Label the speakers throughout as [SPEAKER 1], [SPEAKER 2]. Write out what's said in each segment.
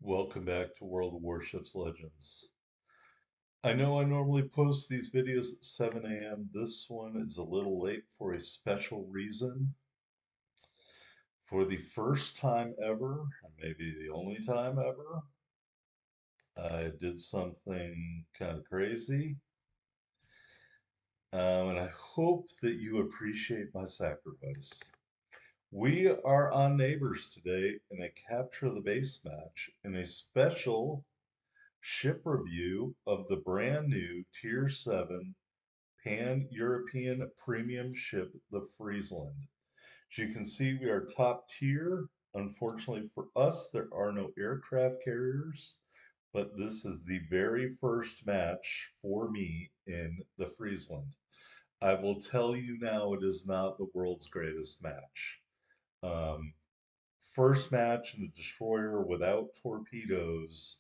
[SPEAKER 1] Welcome back to World of Warships Legends. I know I normally post these videos at 7 a.m. This one is a little late for a special reason. For the first time ever, and maybe the only time ever, I did something kind of crazy. And I hope that you appreciate my sacrifice. We are on Neighbors today in a Capture the Base match in a special ship review of the brand new Tier 7 Pan-European premium ship, the Friesland. As you can see, we are top tier. Unfortunately for us, there are no aircraft carriers, but this is the very first match for me in the Friesland. I will tell you now, it is not the world's greatest match. Um, First match in a destroyer without torpedoes.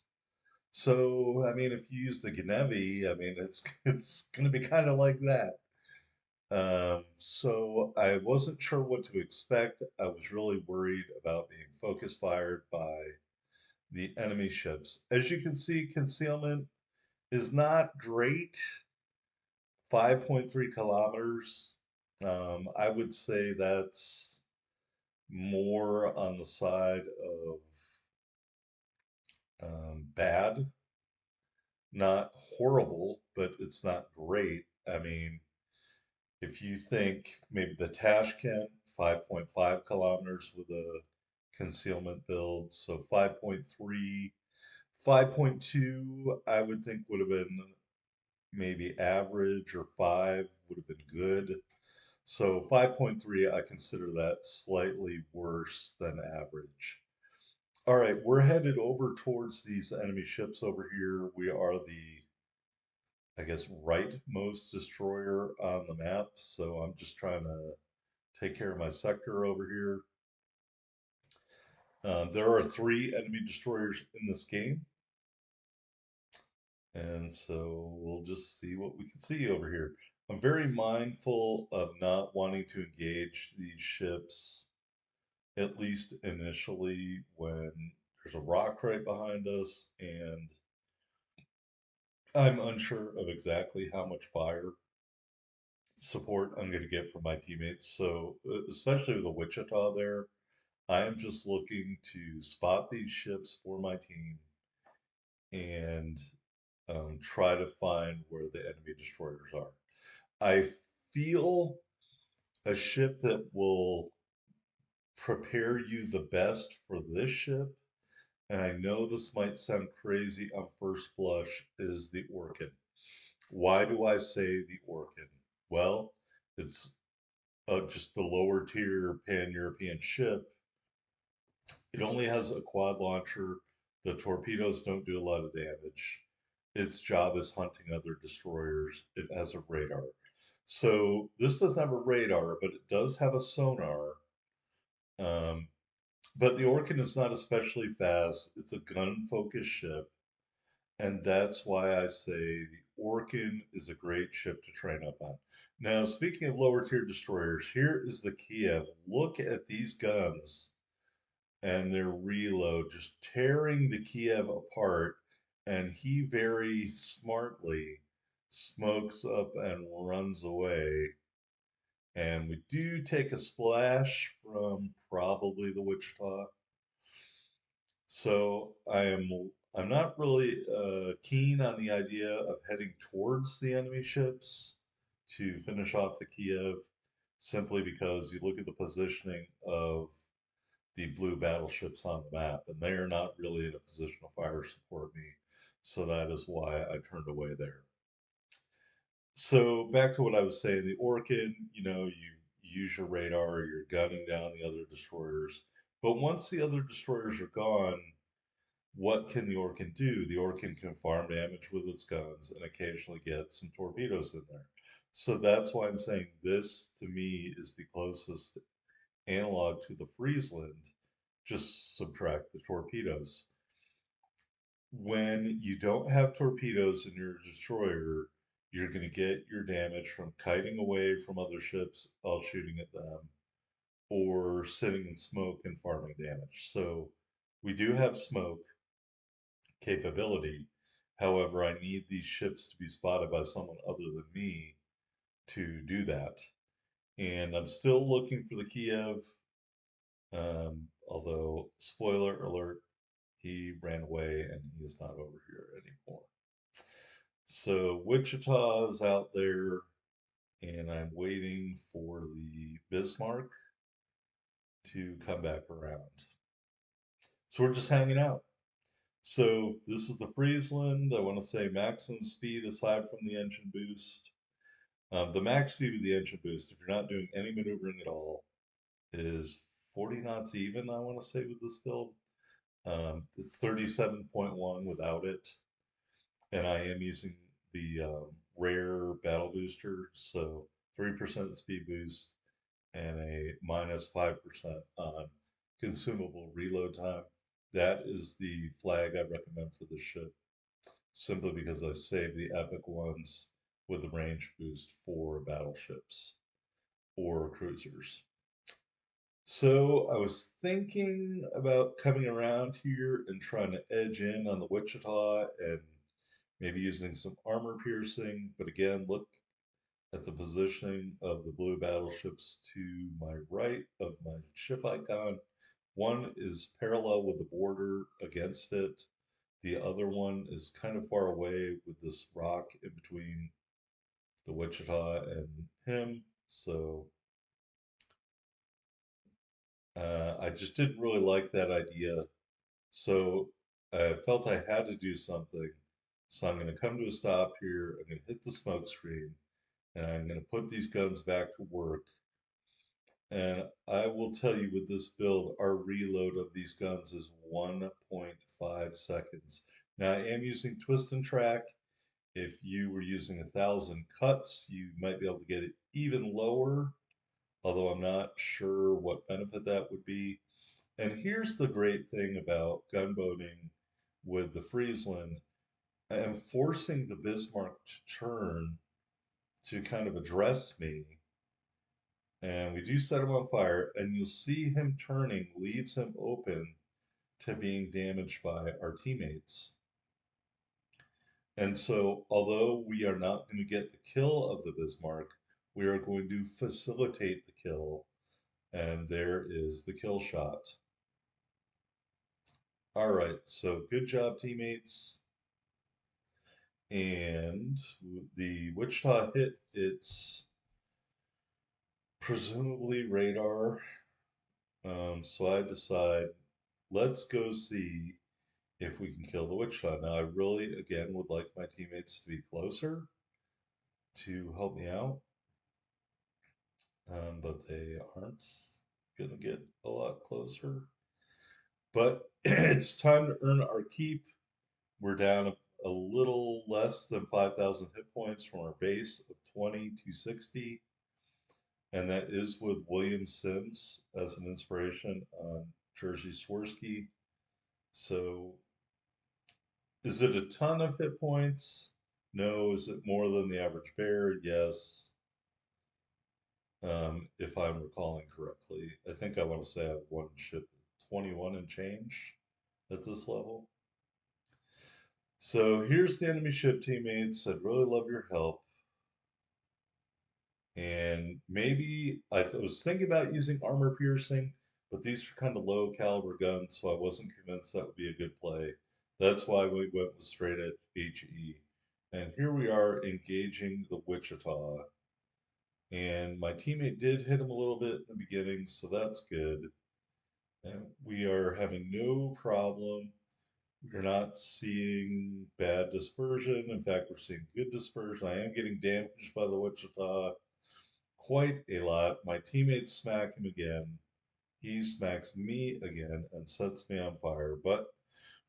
[SPEAKER 1] So, I mean, if you use the Gnevi, I mean, it's going to be kind of like that. So I wasn't sure what to expect. I was really worried about being focus fired by the enemy ships. As you can see, concealment is not great. 5.3 kilometers. I would say that's more on the side of bad. Not horrible, but it's not great. I mean, if you think maybe the Tashkent, 5.5 kilometers with a concealment build, so 5.3, 5.2, I would think would have been maybe average, or 5 would have been good. So 5.3, I consider that slightly worse than average. All right, we're headed over towards these enemy ships over here. We are the, I guess, rightmost destroyer on the map. So I'm just trying to take care of my sector over here. There are 3 enemy destroyers in this game. And so we'll just see what we can see over here. I'm very mindful of not wanting to engage these ships, at least initially, when there's a rock right behind us, and I'm unsure of exactly how much fire support I'm going to get from my teammates. So, especially with the Wichita there, I am just looking to spot these ships for my team and try to find where the enemy destroyers are. I feel a ship that will prepare you the best for this ship, and I know this might sound crazy on first blush, is the Orkin. Why do I say the Orkin? Well, it's just the lower tier pan-European ship. It only has a quad launcher. The torpedoes don't do a lot of damage. Its job is hunting other destroyers. It has a radar. So this doesn't have a radar, but it does have a sonar. Um, but the Orkin is not especially fast. It's a gun-focused ship, and that's why I say the Orkin is a great ship to train up on. Now, speaking of lower tier destroyers, here is the Kiev. Look at these guns and their reload, just tearing the Kiev apart. And he very smartly smokes up and runs away. And we do take a splash from probably the Wichita. So I'm not really keen on the idea of heading towards the enemy ships to finish off the Kiev, simply because you look at the positioning of the blue battleships on the map, and they are not really in a position to fire support me. So that is why I turned away there. So back to what I was saying, the Orkin, you use your radar, you're gunning down the other destroyers. But once the other destroyers are gone, what can the Orkin do? The Orkin can farm damage with its guns and occasionally get some torpedoes in there. So that's why I'm saying this, to me, is the closest analog to the Friesland. Just subtract the torpedoes. When you don't have torpedoes in your destroyer, you're going to get your damage from kiting away from other ships while shooting at them, or sitting in smoke and farming damage. So we do have smoke. capability. However, I need these ships to be spotted by someone other than me to do that. And I'm still looking for the Kiev, although, spoiler alert, he ran away and he is not over here anymore. So Wichita is out there, and I'm waiting for the Bismarck to come back around. So we're just hanging out. So this is the Friesland. I want to say maximum speed aside from the engine boost. The max speed of the engine boost, if you're not doing any maneuvering at all, is 40 knots even, I want to say, with this build. It's 37.1 without it. And I am using the rare battle booster, so 3% speed boost and a minus 5% on consumable reload time. That is the flag I recommend for the ship, simply because I save the epic ones with the range boost for battleships or cruisers. So I was thinking about coming around here and trying to edge in on the Wichita and maybe using some armor piercing. But again, look at the positioning of the blue battleships to my right of my ship icon. One is parallel with the border against it. The other one is kind of far away with this rock in between the Wichita and him. So I just didn't really like that idea. So I felt I had to do something. So I'm going to come to a stop here. I'm going to hit the smoke screen and I'm going to put these guns back to work. And I will tell you with this build, our reload of these guns is 1.5 seconds. Now I am using twist and track. If you were using 1,000 cuts, you might be able to get it even lower, although I'm not sure what benefit that would be. And here's the great thing about gunboating with the Friesland. I am forcing the Bismarck to turn to kind of address me. And we do set him on fire, and you'll see him turning leaves him open to being damaged by our teammates. And so, although we are not going to get the kill of the Bismarck, we are going to facilitate the kill. And there is the kill shot. All right, so good job, teammates. And the Wichita hit its presumably radar. So I decide, let's go see if we can kill the Wichita. Now, I really, again, would like my teammates to be closer to help me out, but they aren't going to get a lot closer. But it's time to earn our keep. We're down a little less than 5,000 hit points from our base of 20 to 60. And that is with William Sims as an inspiration on Jersey Swirsky. So, is it a ton of hit points? No. Is it more than the average bear? Yes. If I'm recalling correctly, I think I want to say I have one ship, 21 and change at this level. So here's the enemy ship, teammates. I'd really love your help. And maybe was thinking about using armor piercing, but these are kind of low caliber guns, so I wasn't convinced that would be a good play. That's why we went with straight at HE. And here we are engaging the Wichita. And my teammate did hit him a little bit in the beginning, so that's good. And we are having no problem. We're not seeing bad dispersion. In fact, we're seeing good dispersion. I am getting damaged by the Wichita quite a lot. My teammates smack him again. He smacks me again and sets me on fire, but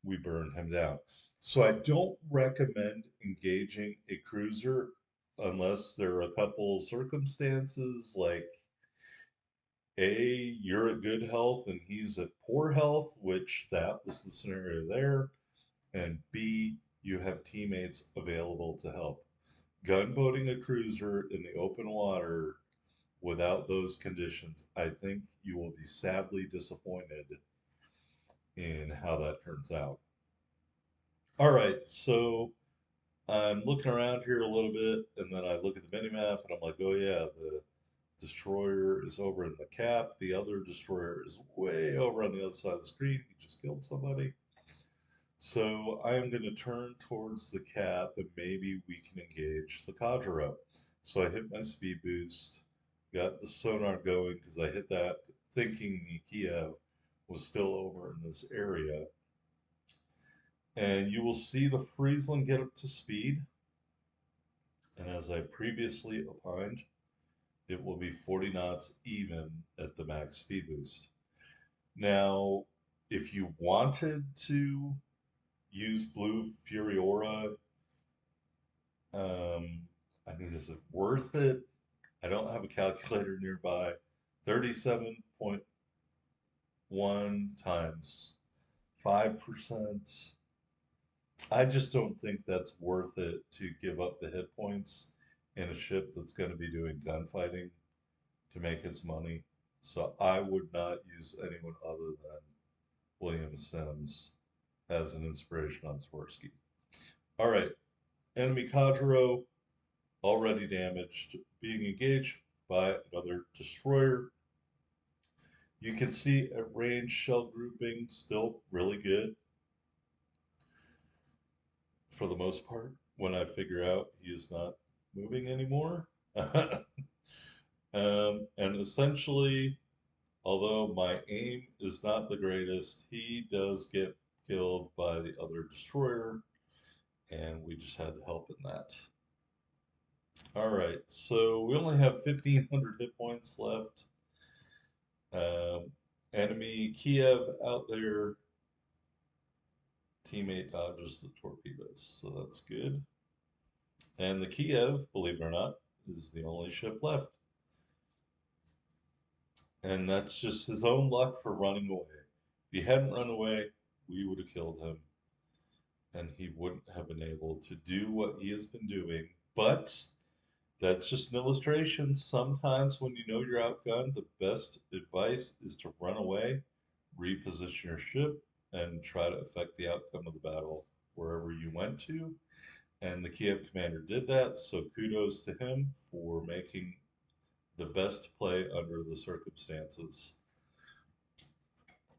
[SPEAKER 1] we burn him down. So I don't recommend engaging a cruiser unless there are a couple circumstances like A, you're at good health and he's at poor health, which that was the scenario there, and B, you have teammates available to help. Gunboating a cruiser in the open water without those conditions, I think you will be sadly disappointed in how that turns out. All right, so I'm looking around here a little bit, and then I look at the mini map, and I'm like, oh yeah, the destroyer is over in the cap. The other destroyer is way over on the other side of the screen. He just killed somebody. So I am going to turn towards the cap, and maybe we can engage the Kajiro. So I hit my speed boost, got the sonar going because I hit that thinking the Kiev was still over in this area. And you will see the Friesland get up to speed. And as I previously opined, it will be 40 knots even at the max speed boost. Now, if you wanted to use Blue Furiora, um, I mean, is it worth it? I don't have a calculator nearby. 37.1 times 5%. I just don't think that's worth it to give up the hit points in a ship that's going to be doing gunfighting to make its money. So I would not use anyone other than William Sims as an inspiration on Swirsky. All right, enemy Kajiro already damaged, being engaged by another destroyer. You can see at range shell grouping still really good for the most part when I figure out he is not moving anymore. And essentially, although my aim is not the greatest, he does get killed by the other destroyer, and we just had to help in that. All right, so we only have 1,500 hit points left. Enemy Kiev out there. Teammate dodges the torpedoes, so that's good. And the Kiev, believe it or not, is the only ship left. And that's just his own luck for running away. If he hadn't run away, we would have killed him, and he wouldn't have been able to do what he has been doing. But that's just an illustration. Sometimes when you know you're outgunned, the best advice is to run away, reposition your ship, and try to affect the outcome of the battle wherever you went to. And the Kiev commander did that, so kudos to him for making the best play under the circumstances.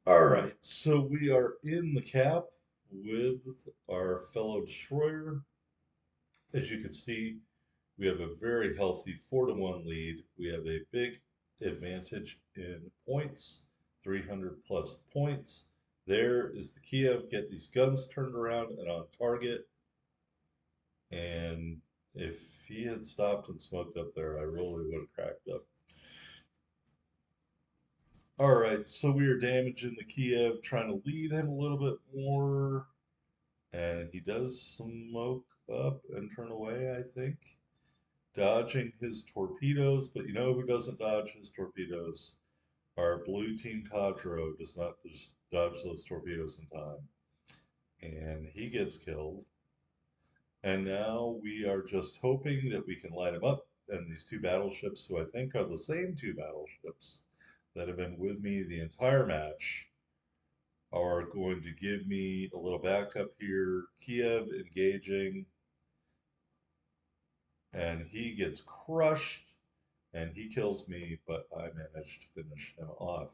[SPEAKER 1] All right, so we are in the cap with our fellow destroyer. As you can see, we have a very healthy 4-1 lead. We have a big advantage in points, 300 plus points. There is the Kiev. Get these guns turned around and on target. And if he had stopped and smoked up there, I really would have cracked up. All right, so we are damaging the Kiev, trying to lead him a little bit more. And he does smoke up and turn away, I think, dodging his torpedoes. But you know who doesn't dodge his torpedoes? Our blue team Kadro does not just dodge those torpedoes in time. And he gets killed. And now we are just hoping that we can light him up. And these two battleships, who I think are the same two battleships that have been with me the entire match, are going to give me a little backup here. Kiev engaging, and he gets crushed, and he kills me, but I managed to finish him off.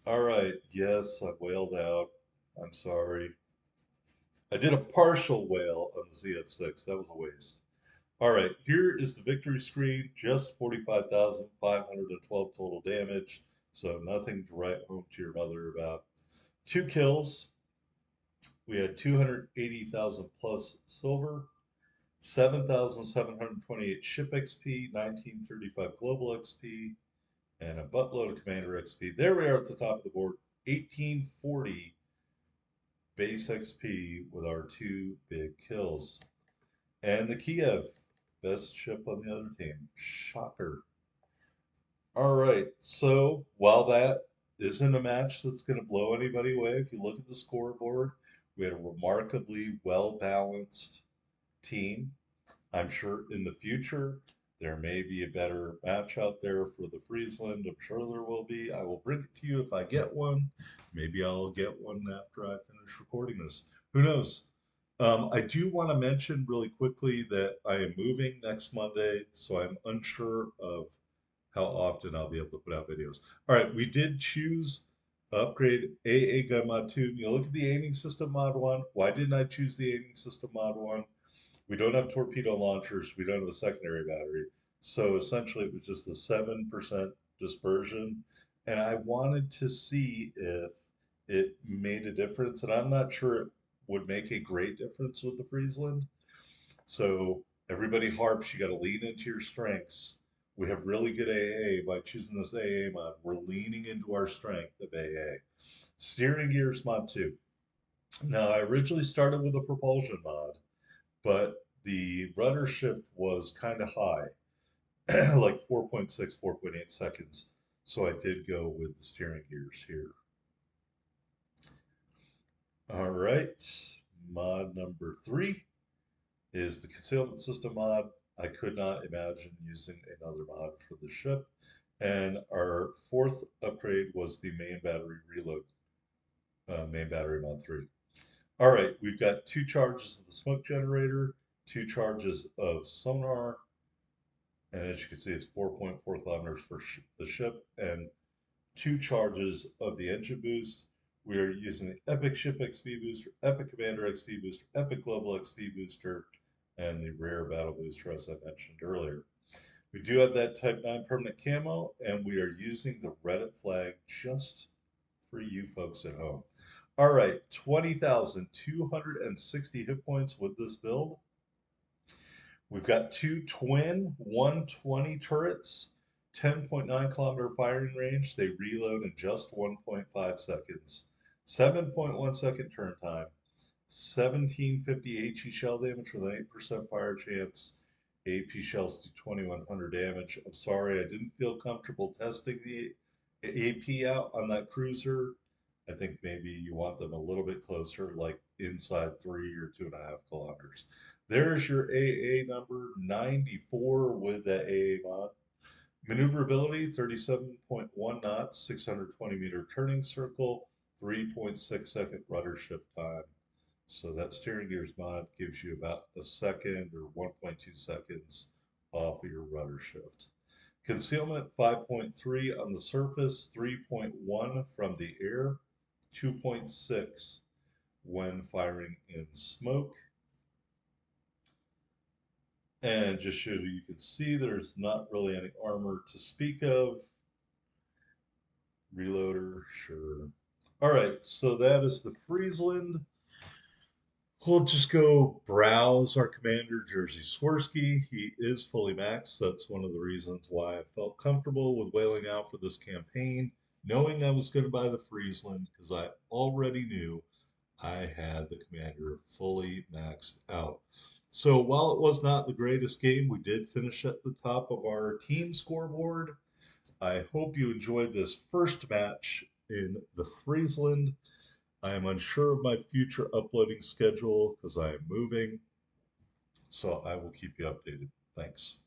[SPEAKER 1] All right, yes, I wailed out. I'm sorry. I did a partial whale on the ZF6. That was a waste. All right, here is the victory screen. Just 45,512 total damage. So nothing to write home to your mother about. 2 kills. We had 280,000 plus silver, 7,728 ship XP, 1935 global XP, and a buttload of commander XP. There we are at the top of the board. 1840 base XP with our two big kills. And the Kiev, best ship on the other team. Shocker. All right, so while that isn't a match that's going to blow anybody away, if you look at the scoreboard, we had a remarkably well balanced team. I'm sure in the future there may be a better match out there for the Friesland. I'm sure there will be. I will bring it to you if I get one. Maybe I'll get one after I finish recording this. Who knows? I do want to mention really quickly that I am moving next Monday, so I'm unsure of how often I'll be able to put out videos. All right, we did choose upgrade AA gun mod 2. You look at the aiming system mod 1. Why didn't I choose the aiming system mod 1? We don't have torpedo launchers. We don't have a secondary battery. So essentially, it was just a 7% dispersion. And I wanted to see if it made a difference. And I'm not sure it would make a great difference with the Friesland. So everybody harps, you got to lean into your strengths. We have really good AA by choosing this AA mod. We're leaning into our strength of AA. Steering gears mod 2. Now, I originally started with a propulsion mod, but the rudder shift was kind of high, like 4.6, 4.8 seconds. So I did go with the steering gears here. All right, mod number 3 is the concealment system mod. I could not imagine using another mod for the ship. And our fourth upgrade was the main battery reload, main battery mod 3. All right, we've got 2 charges of the smoke generator, 2 charges of sonar, and as you can see, it's 4.4 kilometers for the ship, and 2 charges of the engine boost. We are using the Epic Ship XP Booster, Epic Commander XP Booster, Epic Global XP Booster, and the Rare Battle Booster, as I mentioned earlier. We do have that Type 9 permanent camo, and we are using the Reddit flag just for you folks at home. All right, 20,260 hit points with this build. We've got 2 twin 120 turrets, 10.9 kilometer firing range. They reload in just 1.5 seconds, 7.1 second turn time, 1750 HE shell damage with an 8% fire chance. AP shells do 2100 damage. I'm sorry, I didn't feel comfortable testing the AP out on that cruiser. I think maybe you want them a little bit closer, like inside 3 or 2.5 kilometers. There's your AA number 94 with that AA mod. Maneuverability 37.1 knots, 620-meter turning circle, 3.6 second rudder shift time. So that steering gears mod gives you about a second or 1.2 seconds off of your rudder shift. Concealment 5.3 on the surface, 3.1 from the air, 2.6 when firing in smoke. And just so you can see, there's not really any armor to speak of. Reloader, sure. All right, so that is the Friesland. We'll just go browse our commander, Jerzy Swirsky. He is fully maxed. That's one of the reasons why I felt comfortable with whaling out for this campaign, knowing I was going to buy the Friesland because I already knew I had the commander fully maxed out. So while it was not the greatest game, we did finish at the top of our team scoreboard. I hope you enjoyed this first match in the Friesland. I am unsure of my future uploading schedule because I am moving, so I will keep you updated. Thanks.